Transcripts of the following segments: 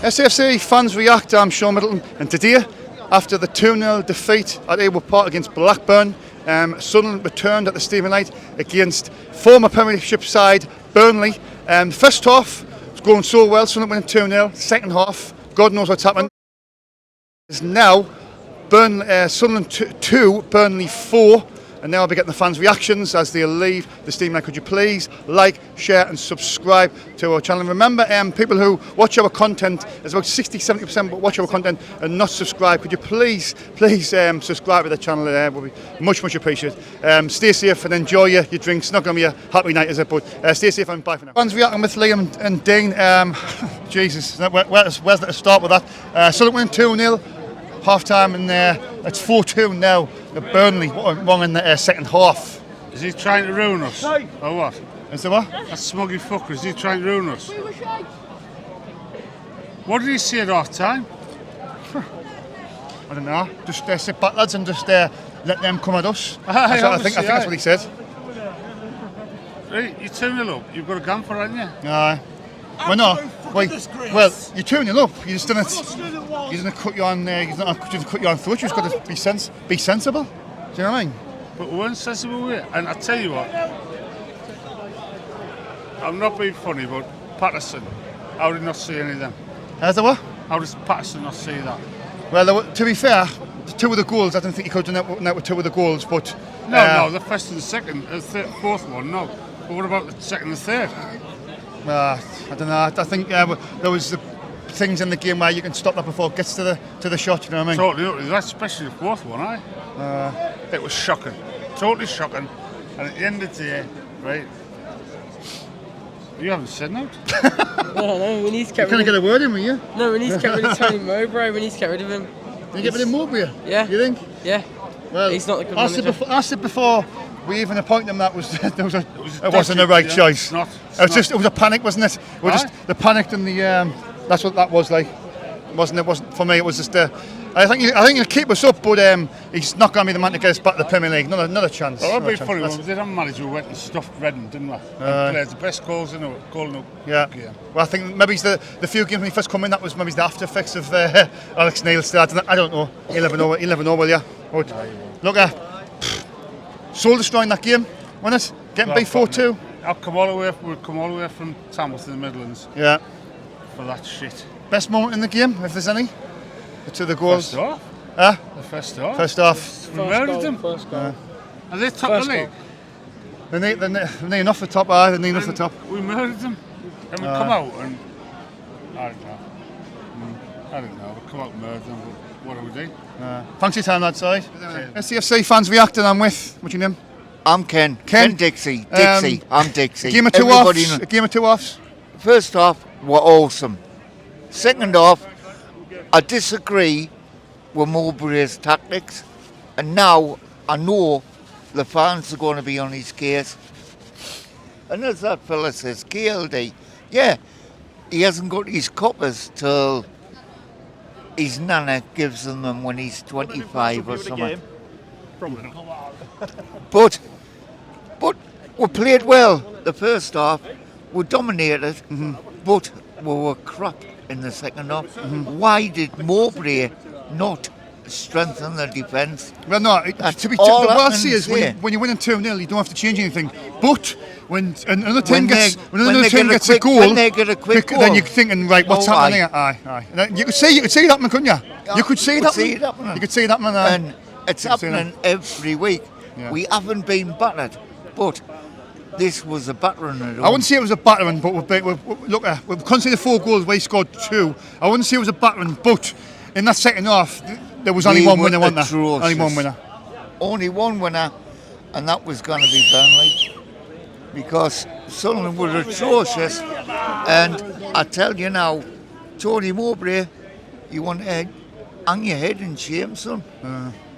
SFC fans react. I'm Sean Middleton, and today, after the 2-0 defeat at Ewood Park against Blackburn, Sunderland returned at the Stephen Knight against former Premiership side Burnley. First half was going so well, Sunderland winning 2-0. Second half, God knows what's happened. It's now Sunderland 2, Burnley 4. And now I'll be getting the fans' reactions as they leave the Stephen Knight. Could you please like, share and subscribe to our channel? And remember, people who watch our content, there's about 60-70% watch our content and not subscribe. Could you please subscribe to the channel? It would be much appreciated. Stay safe and enjoy your drinks. It's not going to be a happy night, is it? But stay safe and bye for now. Fans reacting with Liam and Dean. Jesus, where's to start with that? Sunderland winning 2-0. Half time and it's 4-2 now at Burnley. What went wrong in the second half? Is he trying to ruin us? Or what? Is there what? That smuggy fucker, is he trying to ruin us? What did he say at half time? I don't know. Just sit back, lads, and just let them come at us. I think that's what he said. Right, you're 2-0 up. You've got a gun for it, haven't you? Aye. Well, no. Well, you're 2-0 up. You just didn't. You didn't cut you on. You didn't cut you on throat. You just got to be sensible. Do you know what I mean? But we weren't sensible with it. And I tell you what, I'm not being funny, but Patterson, how did not see any of them? How's the what? How does Patterson not see that? Well, to be fair, two of the goals, I don't think he could have done that with two of the goals, but no, the first and the second, fourth one, no. But what about the second and the third? I don't know. I think there was the things in the game where you can stop that before it gets to the shot. You know what I mean? Totally, that's especially the fourth one, it was shocking, totally shocking. And at the end of the day, right? You haven't said no. No, we need to get rid of him. You couldn't get a word in, were you? No, we need to get rid of Tony Mowbray. We need to get rid of him. You get rid of Mowbray? Yeah. You think? Yeah. Well, he's not the good manager. I said before we even appointed him that it wasn't the right choice. It was a panic, wasn't it? Just the panic and the that's what that was like. It wasn't for me. It was just I think he'll keep us up, but he's not going to be the man to get us back to the Premier League. Not a chance. Well, that'd be funny. We did have a manager who went and stuffed Redden, didn't we? And played the best goals in the game. Yeah. Well, I think maybe it's the few games when he first come in, that was maybe the after effects of Alex Neil starting. I don't know. He'll never know, will you? But look, soul destroying that game, wasn't it? Getting beat 4-2. We've come all the way from Tamworth in the Midlands. Yeah. For that shit. Best moment in the game, if there's any? To the goals. First half. The first half. First We murdered them. First goal. Are they top of the league? They're near off the top. They're near off the top. We murdered them. And we come out and I don't know. We come out and murdered them. But what do we do? Thanks for your time, lads. Sorry. SCFC fans reacting. I'm with. What's your name? I'm Ken. Ken Dixie. I'm Dixie. A game of two offs. First half were awesome. Second half, I disagree with Mowbray's tactics, and now I know the fans are going to be on his case. And as that fella says, KLD, yeah, he hasn't got his coppers till his nana gives them when he's 25 or something. But we played well the first half. We dominated, but we were crap in the second half. Why did Mowbray not strengthen the defence? Well, no. What I see is when you're winning 2-0, you don't have to change anything. But when another team gets a goal, then you're thinking, right, what's happening? Aye. You could see it happening, couldn't you? You could see it happening. You could see it happening. And it's happening every week. Yeah. We haven't been battered, but this was a battering at home. I wouldn't say it was a battering, but we've conceded 4 goals. We scored 2. I wouldn't say it was a battering, but in that second half, there was only one winner, wasn't there? Only one winner. Only one winner, and that was going to be Burnley, because Sunderland were atrocious. And I tell you now, Tony Mowbray, you want to hang your head in shame, son.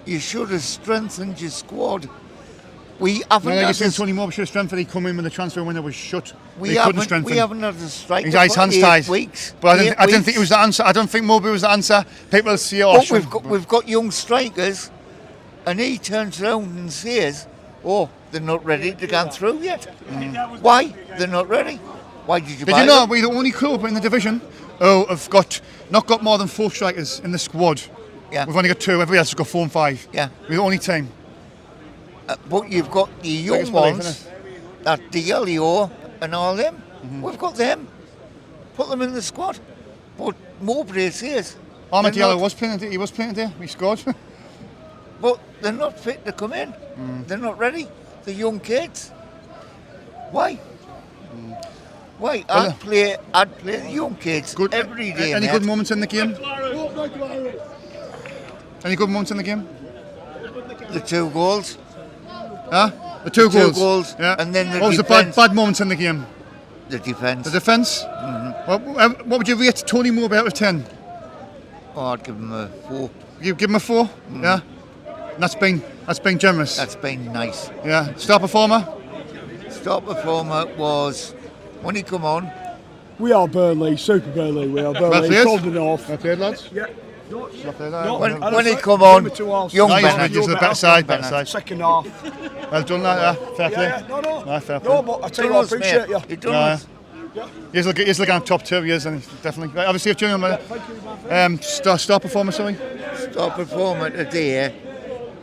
You should have strengthened your squad. We haven't. You're saying Tony Mowbray should have strengthened. He come in when the transfer window was shut. We haven't had a striker for 8 weeks. But I didn't think it was the answer. I don't think Mowbray was the answer. People see, we've got young strikers, and he turns around and says, "Oh, they're not ready to go through yet." Why? They're not ready. Why did you buy them? We're the only club in the division who have not got more than 4 strikers in the squad. Yeah. We've only got 2. Everybody else has got 4 and 5. Yeah. We're the only team. But you've got the young Biggest belief, ones, that Diallo and all them. We've got them. Put them in the squad. But Mowbray says. Ahmed they're Diallo not- was playing today. He was playing today. He scored. But they're not fit to come in. They're not ready. The young kids. Why? Why? Well, I'd play the young kids Good. every day. Any mate. good moments in the game? Any good moments in the game? The 2 goals. Huh? The 2 2 goals. goals, Yeah. and then the what was the defence. bad moments in the game? The defence. The defence. What would you rate Tony Mowbray out of 10? Oh, I'd give them a 4. You give him a 4. Yeah. And that's been generous. That's been nice. Yeah. Star performer. Star performer was when he come on. We are Burnley, Super Burnley. We are Well Burnley, played. from the north. Well played, lads. Yeah. Well played, lads. When he come on, young Nice, Bennett. mate, just the better side, better side. Second half. Well done, that. Yeah. Fair play. Yeah, no. No, fair play. No, but I tell you what, I appreciate you. He done Yeah. us. He's looking at top 2 years, and definitely. Right, obviously, if Junior, star performer, sorry. Star performer today,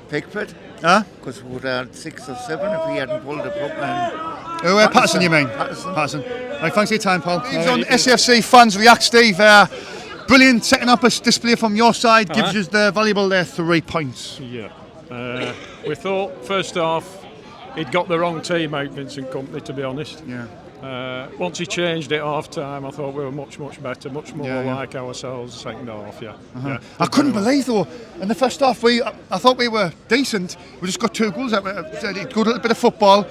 Pickford. Huh? Because we would have had 6 or 7 if he hadn't pulled it up. And Oh, Patterson, you mean? Patterson. Right, thanks for your time, Paul. On SFC fans react, Steve. Brilliant setting up a display from your side. Gives you the valuable 3 points. Yeah. We thought first half he'd got the wrong team out, Vincent Kompany, to be honest. Yeah. Once he changed it half time, I thought we were much better, much more Yeah. like ourselves second half. Yeah. I couldn't believe though, in the first half I thought we were decent. We just got 2 goals out. Good little bit of football,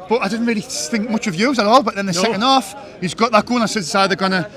but I didn't really think much of yous at all. But then the second half, he's got that goal. And I said it's either gonna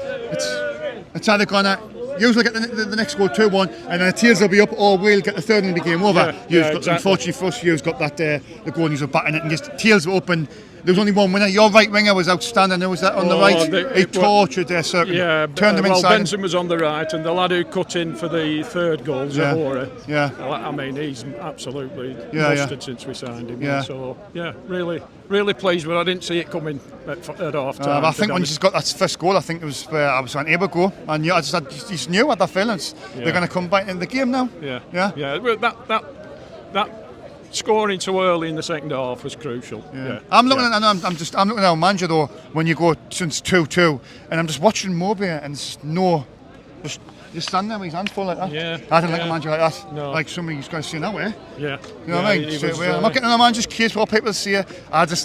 usually get the next goal 2-1, and then the Teals will be up, or we'll get the third in the game over. Exactly. Unfortunately for us, you've got that the goal, and you were batting it, and just Teals were open. There was only one winner. Your right winger was outstanding. There was that on the right. He tortured their circle. Yeah, turned him well, inside. Benson was on the right, and the lad who cut in for the third goal, Zahora. Yeah. I mean, he's absolutely Yeah, busted since we signed him. Yeah. So yeah, really pleased, but I didn't see it coming at half time. I think when you just got that first goal, I think it was I was on able go, and I just knew what that feelings. They're going to come back in the game now. Yeah. Well, that scoring so early in the second half was crucial. Yeah. I'm looking at, and I'm looking at our manager though. When you go since 2-2, and I'm just watching Mowbray, and just standing there with his hands full like that. Yeah. I don't like a manager like that. No. Like somebody who's going to see that way. Yeah. You know what I mean? Straight away. I'm not getting on a manager's case for what people see it.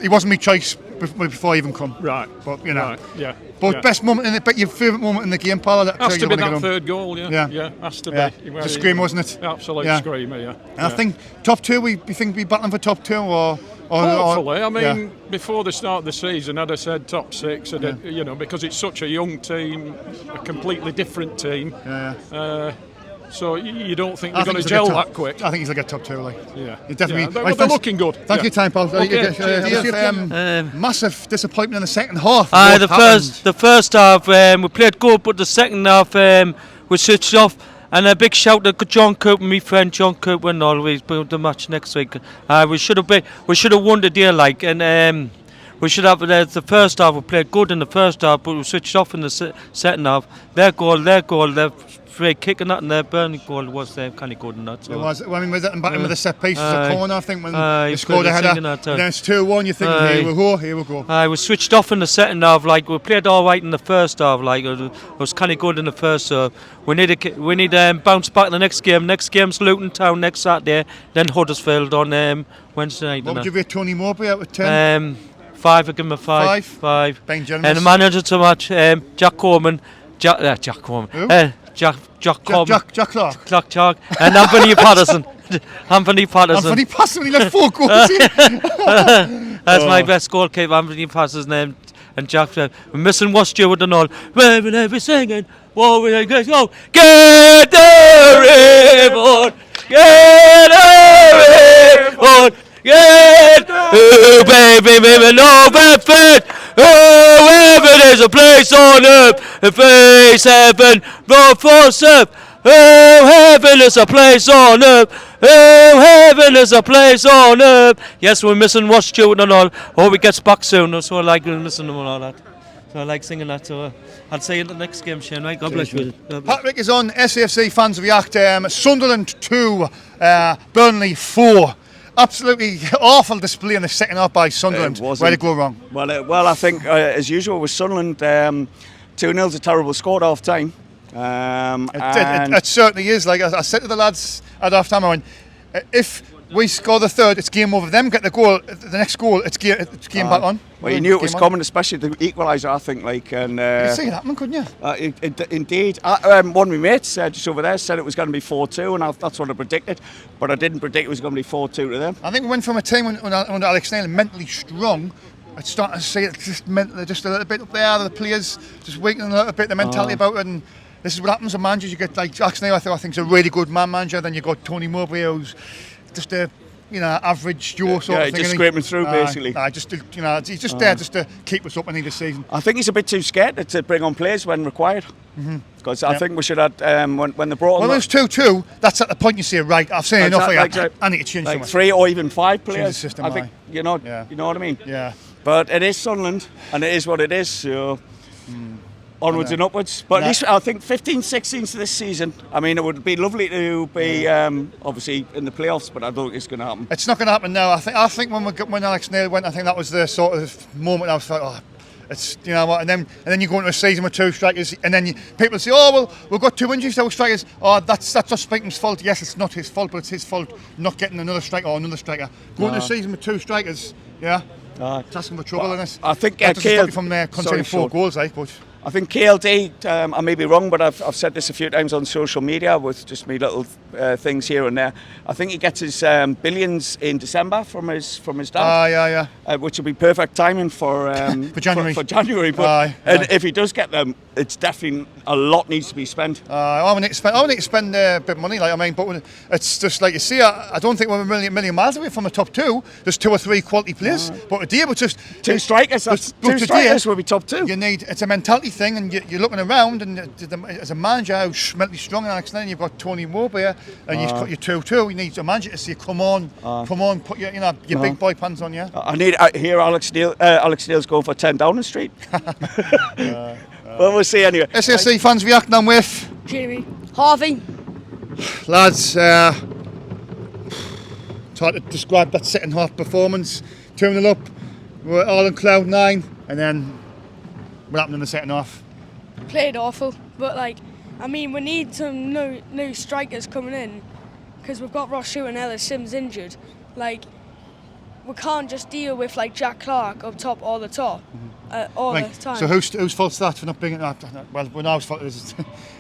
He wasn't my choice before I even come. Right. But you know. Right. Yeah. But yeah. best moment in it, but your favourite moment in the game, Paul. Has to be that third goal, yeah. Has to be. It's a scream, wasn't it? Absolute screamer, yeah. And I think top 2, we think we'll be battling for top 2 or hopefully. I mean, before the start of the season, I'd have said top 6, you know, because it's such a young team, a completely different team. So you don't think they're going to gel that quick? I think he's going to get top 2, like. Yeah. Definitely. They're looking good. Thank you, time, Paul. Okay. Massive disappointment in the second half. The first half we played good, but the second half we switched off. And a big shout to John Cooper, my friend John Cooper, and always build the match next week. We should have won the deal, like, and we should have the first half. We played good in the first half, but we switched off in the second half. Their goal, their free kicking that, and their Burnley goal was kind of good in that. So. It was. Well, I mean, was it back with the set piece as a corner? I think when they scored a header, then it's 2-1. You think here we go. We switched off in the second half. Like we played all right in the first half. Like it was kind of good in the first. So we need to bounce back in the next game. Next game's Luton Town next Saturday. Then Huddersfield on Wednesday night. What would you rate Tony Mowbray out of 10? 5. I give him a 5. 5. Ben Jones. And the manager to match Jack Coleman. Jack Coleman. Who? Jack Coleman. Jack Clark. Clark. And Anthony Patterson. Anthony Patterson, he left 4 goals. That's my best goalkeeper, Anthony Patterson. And Jack, we're missing West Stewart and all. We're singing. Whoa, we're going to go. Get the ribbon. Get the ribbon. Get. Oh, baby, no benefit. Oh, heaven is a place on earth. Face heaven, Lord for serve. Oh, heaven is a place on earth. Oh, heaven is a place on earth. Yes, we're missing West Stewart and all. Hope he gets back soon. So I like missing him and all that. So I like singing that. So I'll see you at the next game, Shane. Right? God bless you. Patrick is on. SAFC fans react. Sunderland 2, Burnley 4. Absolutely awful display in the second half by Sunderland. Where did it go wrong? Well, I think as usual with Sunderland, 2-0 is a terrible score at half time. It certainly is. Like I said to the lads at half time, I went, if we score the third, it's game over. Them get the goal, the next goal, it's game back on. Well, you knew it was coming, especially the equaliser, I think. Like, and you could see it happening, couldn't you? Indeed. One of my mates just over there said it was going to be 4-2, and that's what I predicted. But I didn't predict it was going to be 4-2 to them. I think we went from a team under Alex Neil mentally strong. It's starting to see it just mentally, just a little bit up there. The players just weakening a little bit, the mentality about it. And this is what happens with managers. You get like Alex Neil, I think, is a really good manager. Then you got Tony Mowbray, who's just a average Joe sort of thing. Just scraping through basically. He's just there just to keep us up in the season. I think he's a bit too scared to bring on players when required. Because I think we should have when they brought on. Well, it was 2-2. That's at the point you say, right, I've seen enough here. I need to change something. 3 or even 5 players. Change the system, I think you know what I mean. Yeah. But it is Sunderland, and it is what it is. So. Onwards and upwards, but at least I think 15-16 to this season. I mean, it would be lovely to be obviously in the playoffs, but I don't think it's going to happen. It's not going to happen now. I think when Alex Neil went, I think that was the sort of moment I was like, oh, it's what, and then you go into a season with 2 strikers, and then people say, oh well, we've got 2 injuries to our strikers. Oh, that's just Speakman's fault. Yes, it's not his fault, but it's his fault not getting another striker or another striker. Going into a season with 2 strikers, it's asking for trouble in this. I think that doesn't stop you from conceding 4 goals, but. I think KLD, I may be wrong, but I've said this a few times on social media with just me little things here and there. I think he gets his billions in December from his dad. Which will be perfect timing for January. For January, but if he does get them, it's definitely a lot needs to be spent. I would need to spend a bit of money, but it's just like you see. I don't think we're a million miles away from the top 2. There's 2 or 3 quality players, but today we're just 2 strikers. 2 strikers will be top 2. It's a mentality thing, and you're looking around, and as a manager who's mentally strong, and Alex Neil, you've got Tony Mowbray, and you've got your 2-2. You need a manager to say, come on, put your big boy pants on, I need hear Alex Neil's going for 10 Downing Street. Well, we'll see anyway. SSC fans reacting on with Jamie, Harvey. Lads, try to describe that second half performance. 2-0 up, we're all in cloud 9, and then what happened in the second half? Played awful, but we need some new strikers coming in, because we've got Ross Shue and Ellis Sims injured. We can't just deal with Jack Clark up top all the time. The time. So whose fault's that for not bringing it up? Well, Ronaldo's fault is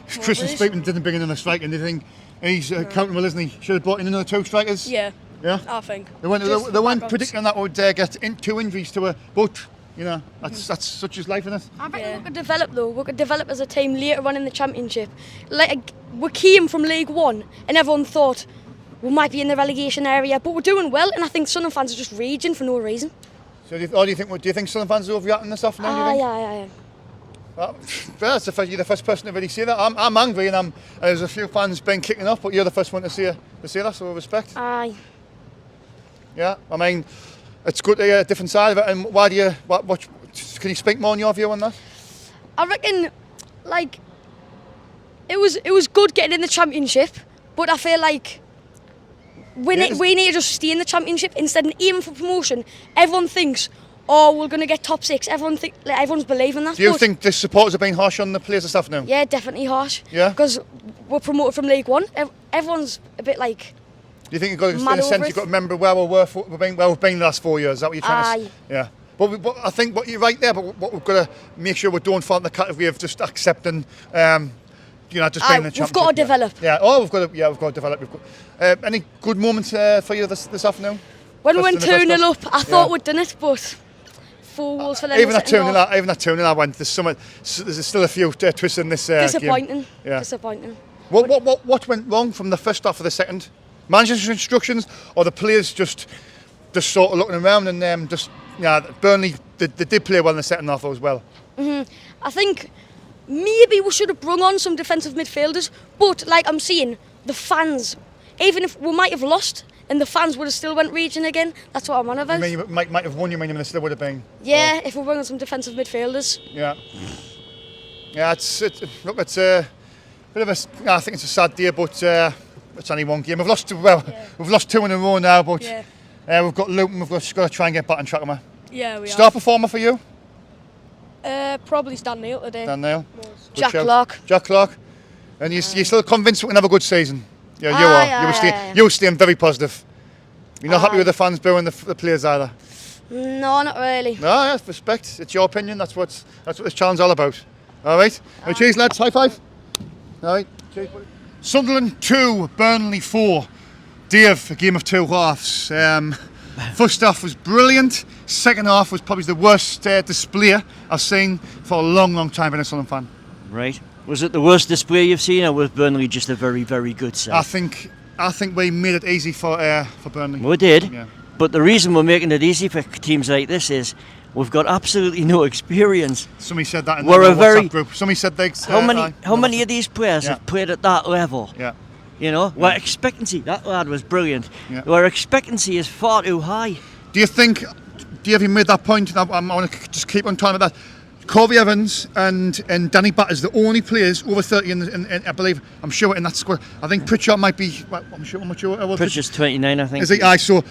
Christian Speakman didn't bring in another striker, and they think he's accountable, isn't he? Should have brought in another 2 strikers. Yeah. I think they weren't predicting that would get 2 injuries to a boat. That's such as life in it. I bet we could develop though. We could develop as a team later on in the Championship. We came from League One, and everyone thought we might be in the relegation area, but we're doing well, and I think Sunderland fans are just raging for no reason. So do you think Sunderland fans are overreacting this afternoon? Yeah. You're the first person to really say that. I'm angry, and there's a few fans been kicking off, but you're the first one to say that, so respect. Aye. Yeah, I mean, it's good to hear a different side of it. And why do you? What can you speak more on your view on that? I reckon, it was good getting in the Championship, but I feel like we need to just stay in the Championship instead of aiming for promotion. Everyone thinks, oh, we're going to get top 6. Everyone's believing that. Do you think the supporters are being harsh on the players and stuff now? Yeah, definitely harsh. Yeah. Because we're promoted from League One. Everyone's a bit Do you think you've got, in a sense, you've got to remember where we've been the last 4 years? Is that what you're trying to say? Yeah. But I think you're right there. But what we've got to make sure we don't fall in the category of just accepting, just being in the Championship. We've got to develop. Yeah. Oh, we've got to develop. Any good moments for you this afternoon? When we went 2-0 up, I thought we'd done it, but 4 goals for them. Even that 2-0, I went. There's still a few twists in this disappointing. Game. Yeah. Disappointing. What went wrong from the first half of the second? Manager's instructions, or the players just sort of looking around and Burnley they did play well in the second half as well. I think maybe we should have brought on some defensive midfielders, but like I'm saying, the fans, even if we might have lost, and the fans would have still went region again. That's what I'm on about. I mean, you might have won. You mean there still would have been. Yeah, if we're bringing some defensive midfielders. Yeah. Yeah, look, it's a bit of a. I think it's a sad day, but it's only one game. We've lost we've lost 2 in a row now, but we've got Luton. We've got to try and get back on track of them. Yeah, we Star performer for you? Probably Stan Neil today. Stan Neil. Jack Clark. Jack Clark. And you're still convinced we can have a good season? Yeah, you are. You're staying very positive. You're not happy with the fans booing the players either? No, not really. No, yeah, respect. It's your opinion. That's what this challenge is all about. All right. Cheers, lads. High five. All right. Cheers, buddy. Sunderland 2, Burnley 4. Dave, a game of 2 halves. First half was brilliant. Second half was probably the worst display I've seen for a long, long time being a Sunderland fan. Right. Was it the worst display you've seen, or was Burnley just a very, very good side? I think we made it easy for Burnley. We did. Yeah. But the reason we're making it easy for teams like this is we've got absolutely no experience. Somebody said that in we're the a very, WhatsApp group. Somebody said they. How many of these players have played at that level? Yeah. You know, our expectancy. That lad was brilliant. Yeah. Our expectancy is far too high. Do you made that point? I want to just keep on talking about that. Corby Evans and Danny Batt is the only players over 30 in I believe, I'm sure, in that squad. I think Pritchard might be, I'm sure, Pritchard's 29, I think. Is he? Aye, so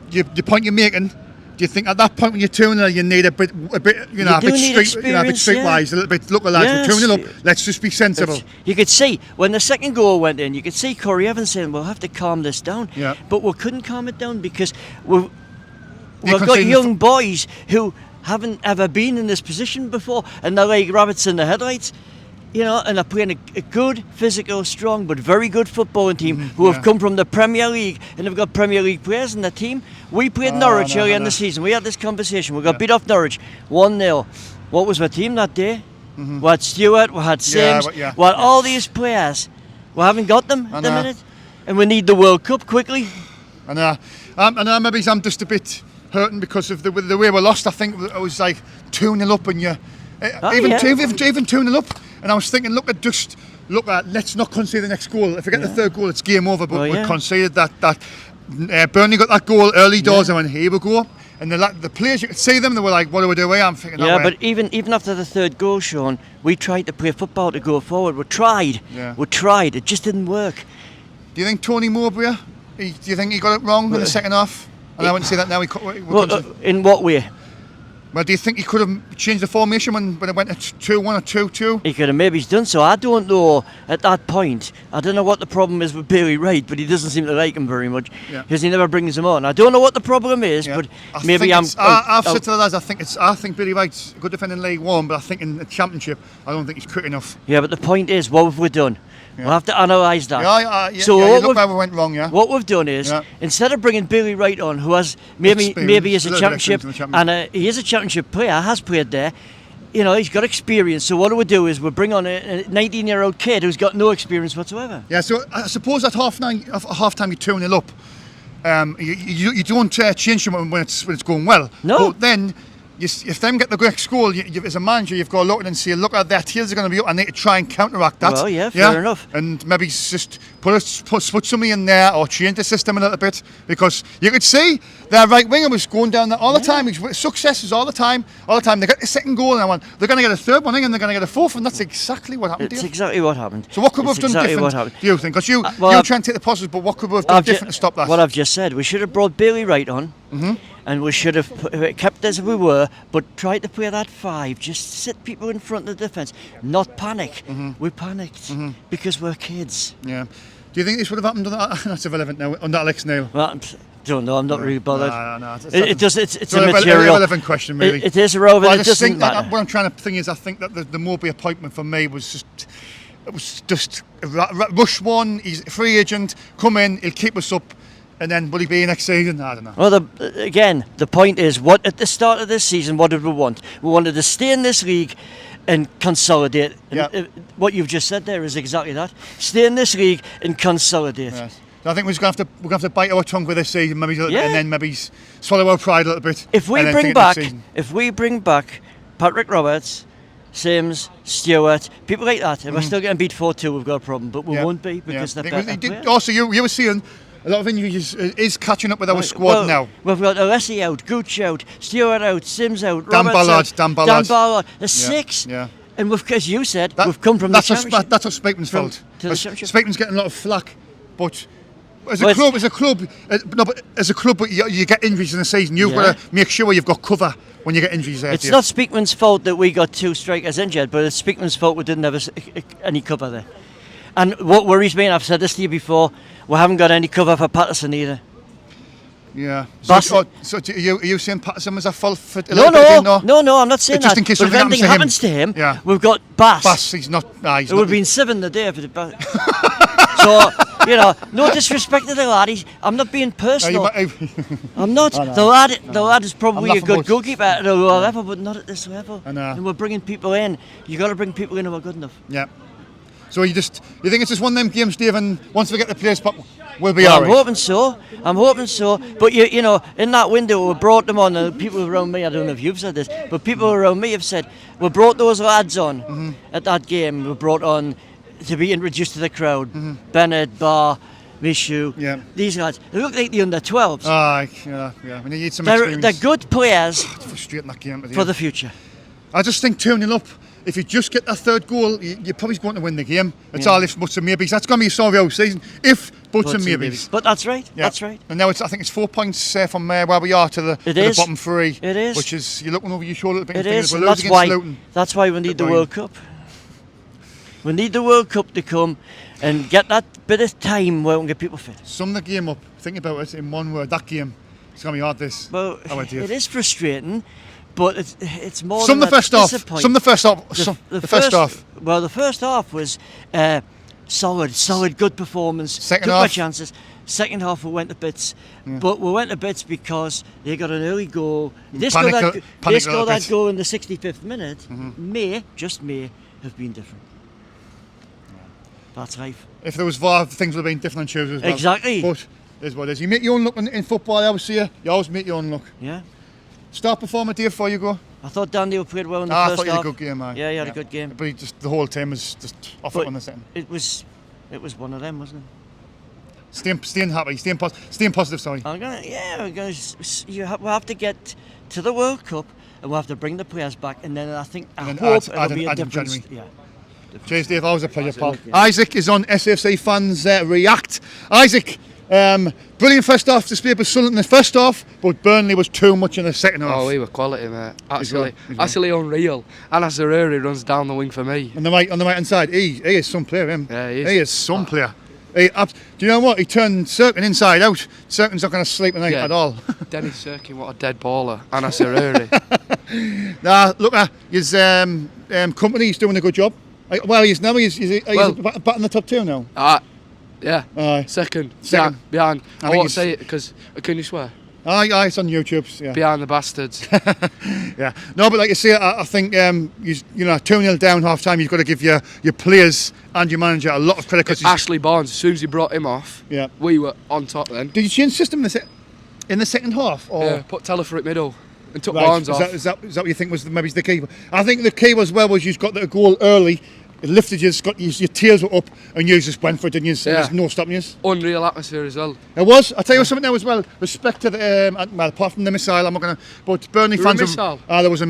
the point you're making, do you think at that point when you're 2-0 you need a bit a bit streetwise, a little bit, look lads, yes. we're 2-0 up, let's just be sensible. You could see, when the second goal went in, you could see Corey Evans saying, we'll have to calm this down. Yeah. But we couldn't calm it down because we've got young boys who haven't ever been in this position before, and they're like rabbits in the headlights, you know, and they're playing a good, physical, strong, but very good footballing team who have come from the Premier League, and they've got Premier League players in the team. We played Norwich earlier in the season. We had this conversation. We got beat off Norwich 1-0. What was our team that day? We had Stewart, we had Sims, we had all these players. We haven't got them at the minute, and we need the World Cup quickly. And maybe I'm just a bit hurting because of the way we lost. I think it was like 2-0 up, and even 2-0 up, and I was thinking, let's not concede the next goal. If we get the third goal, it's game over. But we conceded that. Burnley got that goal early doors, and went, here we go. And the players, you could see them, they were like, what do we do? I'm thinking, but even after the third goal, Sean, we tried to play football to go forward. We tried. It just didn't work. Do you think Tony Mowbray? Do you think he got it wrong in the second half? And I wouldn't say that now. In what way? Well, do you think he could have changed the formation when it went to 2-1 or 2-2? He could have maybe done so. I don't know at that point. I don't know what the problem is with Bailey Wright, but he doesn't seem to like him very much because he never brings him on. I don't know what the problem is, but I've said to the lads, I think Bailey Wright's a good defender in League One, but I think in the Championship, I don't think he's quick enough. Yeah, but the point is, what have we done? We'll have to analyse that. Look where we went wrong, What we've done is, instead of bringing Bailey Wright on, who has maybe is a championship, and he is a championship player, has played there, you know, he's got experience. So what we do is we bring on a 19-year-old kid who's got no experience whatsoever. Yeah, so I suppose at half time you're 2-0 up. You don't change them when it's going well. No. But then, if them get the next goal, as a manager, you've got to look at it and say, look, their tails are going to be up, and they need to try and counteract that. Well, yeah, fair enough. And maybe just put somebody in there or change the system a little bit, because you could see their right winger was going down there all the time. Successes all the time. They got the second goal, and they're going to get a third one, and they're going to get a fourth, and that's exactly what happened. It's exactly what happened. So what could we have done different, do you think? Because you're trying to take the positives, but what could we have done different to stop that? What I've just said, we should have brought Bailey Wright on. And we should have kept as we were, but tried to play that 5. Just sit people in front of the defence, not panic. We panicked because we're kids. Yeah. Do you think this would have happened? That's irrelevant now. Under Alex Neil. Well, I don't know. I'm not really bothered. No. It's immaterial. Irrelevant question, really. It is irrelevant. Well, it doesn't matter. What I'm trying to think is, I think that the Mowbray appointment for me was just rush one. He's a free agent. Come in. He'll keep us up. And then will he be next season? I don't know. Well, the point is, what at the start of this season, what did we want? We wanted to stay in this league and consolidate. And what you've just said there is exactly that. Stay in this league and consolidate. Yes. So I think we're going to have to bite our tongue with this season, maybe, and then maybe swallow our pride a little bit. If we bring back Patrick Roberts, Sims, Stewart, people like that, and we're still getting beat 4-2, we've got a problem. But we won't be because they're better players. Also, you were seeing. A lot of injuries is catching up with our squad now. We've got Alessi out, Gooch out, Stewart out, Sims out, Dan Roberts Ballard. out, Dan Ballard. There's 6. Yeah. And we've, as you said, we've come from the championship. That's a Speakman's fault. To the championship. Speakman's getting a lot of flack, but as a club, but you get injuries in the season. You've got to make sure you've got cover when you get injuries there. It's not Speakman's fault that we got 2 strikers injured, but it's Speakman's fault we didn't have any cover there. And what worries me, and I've said this to you before, we haven't got any cover for Patterson either. Yeah. So are you saying Patterson was at fault for No, I'm not saying just that. In case but if anything happens to him, we've got Bass. Bass, he's not. It would have been 7 the day if it had. So, no disrespect to the lad. I'm not being personal. I'm not. The lad is probably a good goalkeeper at a lower level, but not at this level. And we're bringing people in. You got to bring people in who are good enough. Yeah. So you think it's just one of them games, Dave, and once we get the players pop, we'll be alright. I'm hoping so. But you know, in that window, we brought them on. And people around me, I don't know if you've said this, but people around me have said we brought those lads on at that game. We brought on to be introduced to the crowd. Bennett, Barr, Mishu. These lads, they look like the under-12s. Yeah. We need some experience. They're good players. It's frustrating that game for the future. I just think 2-0 up. If you just get that 3rd goal, you're probably going to win the game. It's all ifs, buts and maybes. That's going to be a story of our season. If, buts and maybes. But that's right. Yeah. That's right. And now I think it's 4 points from where we are to the bottom 3. It is. Which is, you're looking over your shoulder a bit. It is. And that's why we need the World Cup. We need the World Cup to come and get that bit of time where we can get people fit. Sum the game up. Think about it in one word. That game. It's going to be hard, this. Well, it is frustrating. But it's more than the first half. The first half. Well, the first half was solid, good performance. Second took half. My chances. Second half we went to bits, but we went to bits because they got an early goal. They scored that goal in the 65th minute. May have been different. That's life. If there was VAR, things would have been different on Tuesday as well. Exactly. But it's what it is. You make your own luck in football. I always see you always make your own luck. Yeah. Star performer, Dave, before you go? I thought Daniel played well in the first half. I thought you had a good game, man. Yeah, he had a good game. But the whole team was just off it on the second. It was one of them, wasn't it? Staying happy, staying positive, sorry. We'll have to get to the World Cup and we'll have to bring the players back, and then I hope it'll be a difference. Cheers, Dave. Always a pleasure, pal. Isaac is on SFC Fans React. Isaac, brilliant first half display by Sunderland in the first half, but Burnley was too much in the second half. Oh, we were quality, mate. Absolutely unreal. And Azaruri runs down the wing for me. On the right hand side, he is some player, him. Yeah, he is. He is some player. Do you know what? He turned Serkin inside out. Serkin's not going to sleep tonight at all. Dennis Serkin, what a dead baller. And Azaruri. Look at his company. He's doing a good job. Well, he's back in the top 2 now. Yeah. Second. Behind. I won't say it because can you swear? It's on YouTube. Yeah. Behind the bastards. Yeah. No, but like you say, I think 2-0 down half time. You've got to give your players and your manager a lot of credit. Because Ashley Barnes, as soon as he brought him off, we were on top then. Did you change system in the second half? Or? Yeah, put Telfer at middle and took Barnes off. Is that what you think was maybe the key? I think the key was you've got the goal early. It lifted you, your tails were up, and you just went for it, didn't you? There's no stopping you. Unreal atmosphere as well. It was. I'll tell you something now as well. Respect to the apart from the missile, I'm not going to. But Burnley fans. There was a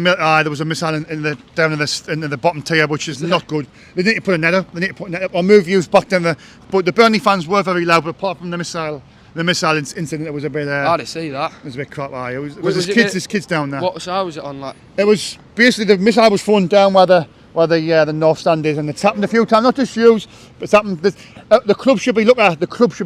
missile in the bottom tier, which is not good. They need to put a net up. They need to put a net up or move views back down But the Burnley fans were very loud. But apart from the missile incident, it was a bit. I didn't see that. It was a bit crap. There's kids down there. What side was it on? Like? It was basically the missile was thrown down where the north stand is, and it's happened a few times. Not just you, but it's happened. The club should be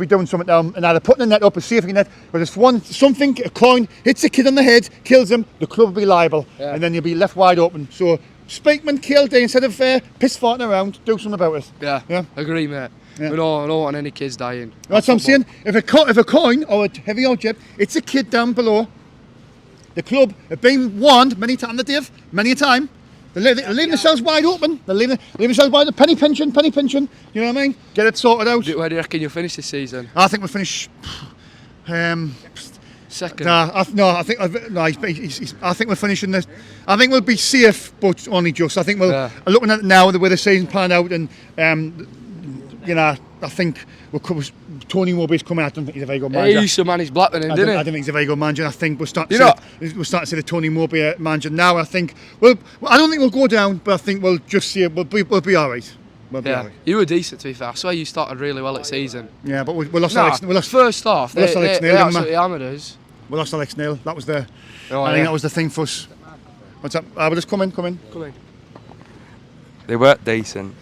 doing something now, and either putting the net up or see if you can net. But if a coin hits a kid on the head, kills him, the club will be liable, and then you'll be left wide open. So Speakman killed it instead of piss farting around. Do something about it. Yeah. Agree, mate. Yeah. I don't want any kids dying. That's what I'm saying. If a coin or a heavy object, it's a kid down below. The club have been warned many times, many a time. They're leaving themselves wide open. They're leaving themselves wide open. Penny pinching. You know what I mean? Get it sorted out. Where do you reckon you'll finish this season? I think we'll finish second. I think we're finishing this. I think we'll be safe, but only just. I think looking at it now the way the season planned out, and I think Tony Mowbray's coming. I don't think he's a very good manager. He used to manage Blackburn, didn't he? I don't think he's a very good manager. I think we're starting to see the Tony Mowbray manager now. I think I don't think we'll go down, but I think we'll just see it. We'll be all right. You were decent, to be fair. I swear you started really well at season. Yeah, but we lost Alex. We lost first half. They absolutely hammered us. We lost Alex Neil. That was I think that was the thing for us. What's up? We'll just come in. They weren't decent.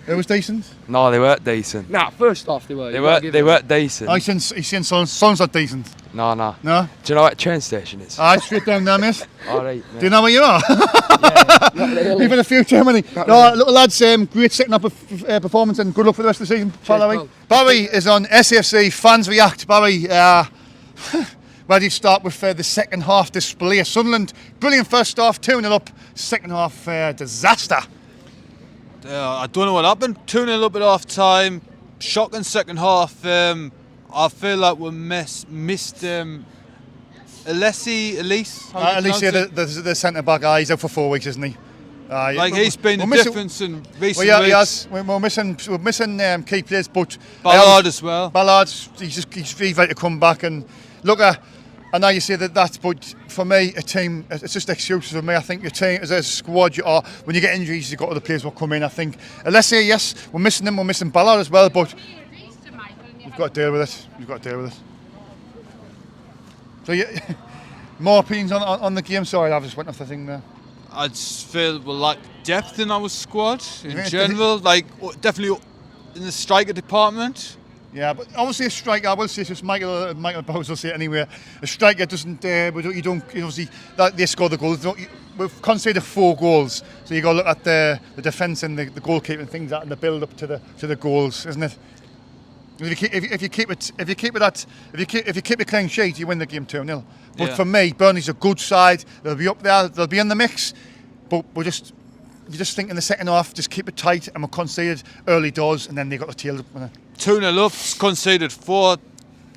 It was decent. No, they weren't decent. Nah, first half they were. They weren't decent. He's saying son's not decent. No. No? Do you know what train station is? Aye, straight down there, mate. All right, mate. Do you know where you are? Yeah. You've had a few too many. No, little lads, great setting up performance and good luck for the rest of the season. Barry is on SFC. Fans react. Barry, where do you start with the second half display? Sunderland, brilliant first half, 2-0 up. Second half, disaster. I don't know what happened. 2-0 up at half time. Shocking second half. I feel like we missed Elise. The centre back. He's out for 4 weeks, isn't he? He's been the difference in recent weeks. He has. We're missing key players, but Ballard as well. Ballard's he's ready to come back and look at. I know you say that, but for me, a team, it's just excuses for me. I think your team, as a squad, when you get injuries, you've got other players will come in. I think, Alessia, yes, we're missing them, we're missing Ballard as well, but you've got to deal with it. So, more opinions on the game? Sorry, I just went off the thing there. I just feel we lack depth in our squad in general, definitely in the striker department. Yeah, but obviously a striker, I will say, just Michael Bowles will say it anyway. A striker doesn't, obviously, they score the goals. We've conceded 4 goals, so you got to look at the defence and the goalkeeping and things and the build up to the goals, isn't it? If you keep a clean sheet, you win the game 2-0. But for me, Burnley's a good side. They'll be up there. They'll be in the mix. But you just think in the second half, just keep it tight, and we're conceded early doors, and then they got the tail up. 2-0 up, conceded 4.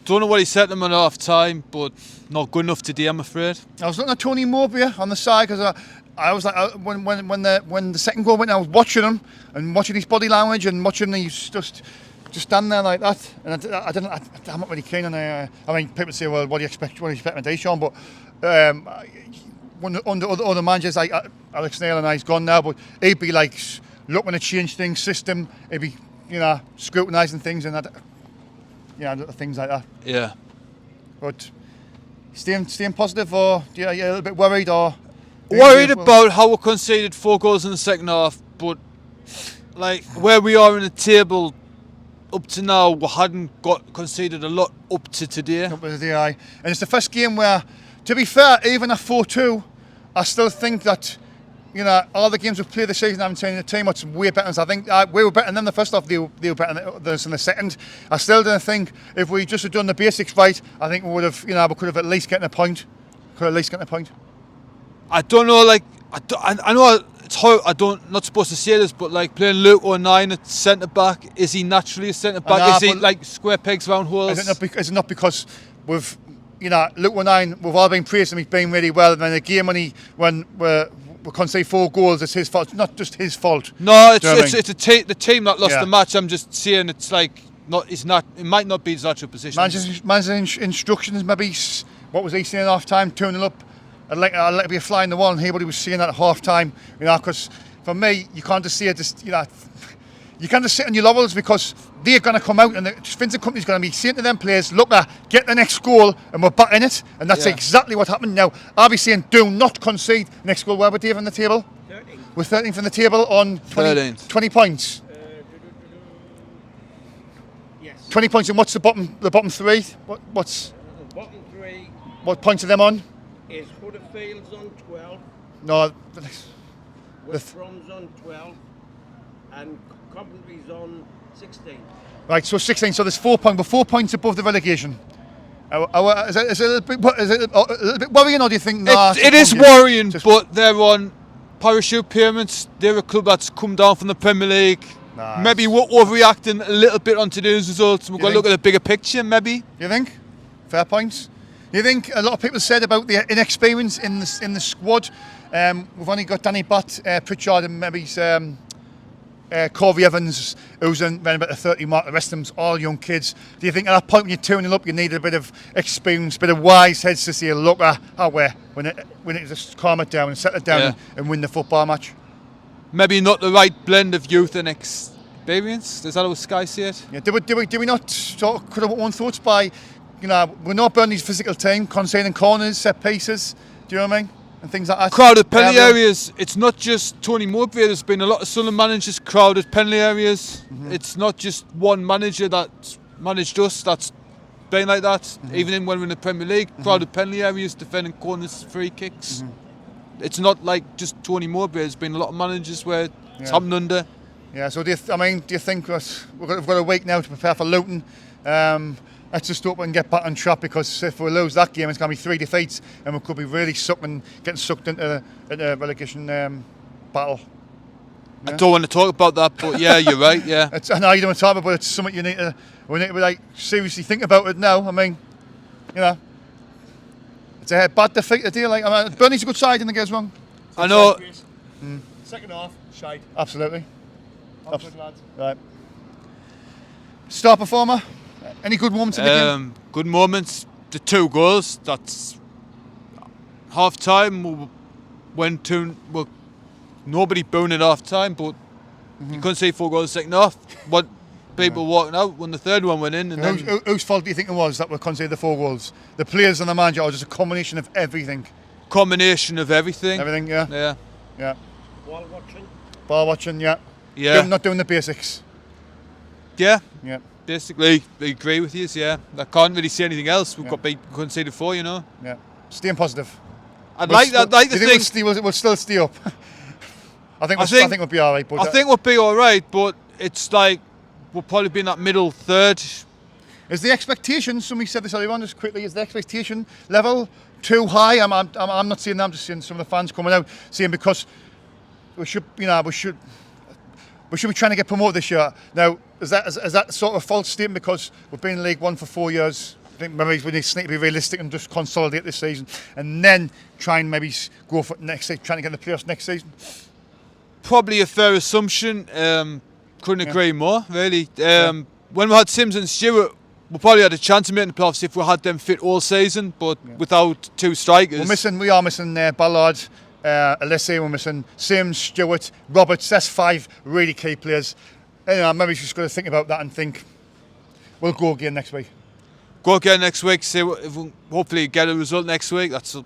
Don't know what he said to them at half time, but not good enough today, I'm afraid. I was looking at Tony Mowbray on the side because I was like, when the second goal went, I was watching him and watching his body language and watching he's just stand there like that. And I'm not really keen on I mean, people say, well, what do you expect me to do, Sean? But under other managers like Alex Neil and he's gone now, but he'd be like looking to change things, system. He'd be scrutinising things and things like that. Yeah. But staying positive, or you're a little bit worried, or worried about how we conceded 4 goals in the second half, but where we are in the table up to now, we hadn't conceded a lot up to today. And it's the first game where, to be fair, even at 4-2, I still think that all the games we've played this season, I haven't seen a team that's way better. So I think we were better than them the first half. They were better than us in the second. I still don't think if we just had done the basics right, I think we would have, we could have at least gotten a point. I don't know, I know it's how not supposed to say this, but playing Luke O'Nien at centre back, is he naturally a centre back? Is he square pegs round holes? Is it not because we've, Luke O'Nien, we've all been praising him, he's been really well, and then a game when we concede 4 goals, it's his fault. It's not just his fault. No, it's the team that lost the match. I'm just saying it might not be his actual position. Manager's instructions, maybe, what was he saying at half time, 2-0 up? I'd like to be a fly in the wall and hear what he was saying at half time, because for me, you can't just say it, you can't just sit on your laurels, because they're going to come out and the Vincent Company's going to be saying to them players, look, get the next goal and we're back in it, and that's exactly what happened. Now, I'll be saying, do not concede next goal. Where were Dave on the table? 13. We're 13th on the table on 20 points. Yes. 20 points, and what's the bottom 3? What's the bottom 3? What points are them on? Is Huddersfield's on 12. No. West Brom's on 12. And Coventry's on 16. Right, so 16. So there's 4 points. We're 4 points above the relegation. Is it a little bit worrying, or do you think? It is worrying, but they're on parachute payments. They're a club that's come down from the Premier League. Maybe we're overreacting a little bit on today's results. We've got to look at the bigger picture, maybe. You think? Fair points. You think a lot of people said about the inexperience in the squad? We've only got Danny Butt, Pritchard, and maybe Corey Evans, who's in around about the 30 mark. The rest of them's all young kids. Do you think at that point when you're tuning up, you need a bit of experience, a bit of wise heads to say, look at how when it just calm it down and settle it down and win the football match? Maybe not the right blend of youth and experience. Is that how Sky see it? Yeah. Do we not sort of could have one thoughts by, we're not Burnley's physical team, conceding corners, set pieces. Do you know what I mean? And things like that. Crowded penalty areas. It's not just Tony Mowbray. There's been a lot of Sunderland managers crowded penalty areas. It's not just one manager that's managed us that's been like that. Even when we're in the Premier League, crowded penalty areas, defending corners, free kicks. It's not like just Tony Mowbray. There's been a lot of managers where it's happened under. Yeah. So do you think we've got a week now to prepare for Luton? Let's just hope we can get back on track, because if we lose that game, it's going to be 3 defeats and we could be really getting sucked into the relegation battle. Yeah? I don't want to talk about that, but yeah, you're right. Yeah. I know you don't want to talk about it, but it's something we need to like seriously think about it now. I mean, it's a bad defeat today. Burnley's a good side, and they get wrong. I know. Second half, shite. Absolutely. Lads. Right. Star performer. Any good moments in the game? Good moments. The 2 goals. That's half time. We went to nobody booing at half time, but you couldn't see 4 goals second half. What people walking out when the third one went in. And whose fault do you think it was that we conceded the 4 goals? The players and the manager, or just a combination of everything? Combination of everything. Everything, yeah. Yeah. Ball watching, yeah. Yeah. Not doing the basics. Yeah. Yeah. Basically, I agree with you. Yeah, I can't really say anything else. We've got conceded 4, Yeah. Staying positive. I'd like to think we'll still stay up. I think we'll be all right. But I think we'll be all right, but it's like we'll probably be in that middle third. Is the expectation? Somebody said this earlier on, just quickly. Is the expectation level too high? I'm not saying that. I'm just seeing some of the fans coming out saying because we should be trying to get promoted this year. Now, is that sort of a false statement, because we've been in League One for 4 years? I think maybe we need to be realistic and just consolidate this season, and then try and maybe go for next season, trying to get in the playoffs next season. Probably a fair assumption. Couldn't agree more, really. When we had Sims and Stewart, we probably had a chance of making the playoffs if we had them fit all season, but without 2 strikers. We are missing Ballard, Alessi, we're missing Sims, Stewart, Roberts. That's 5 really key players. Maybe we're just going to think about that and think we'll go again next week. Go again next week. See if we'll hopefully get a result next week. It's a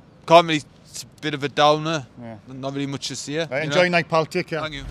bit of a downer. Not really much to see. Enjoy night, pal. Take care. Thank you.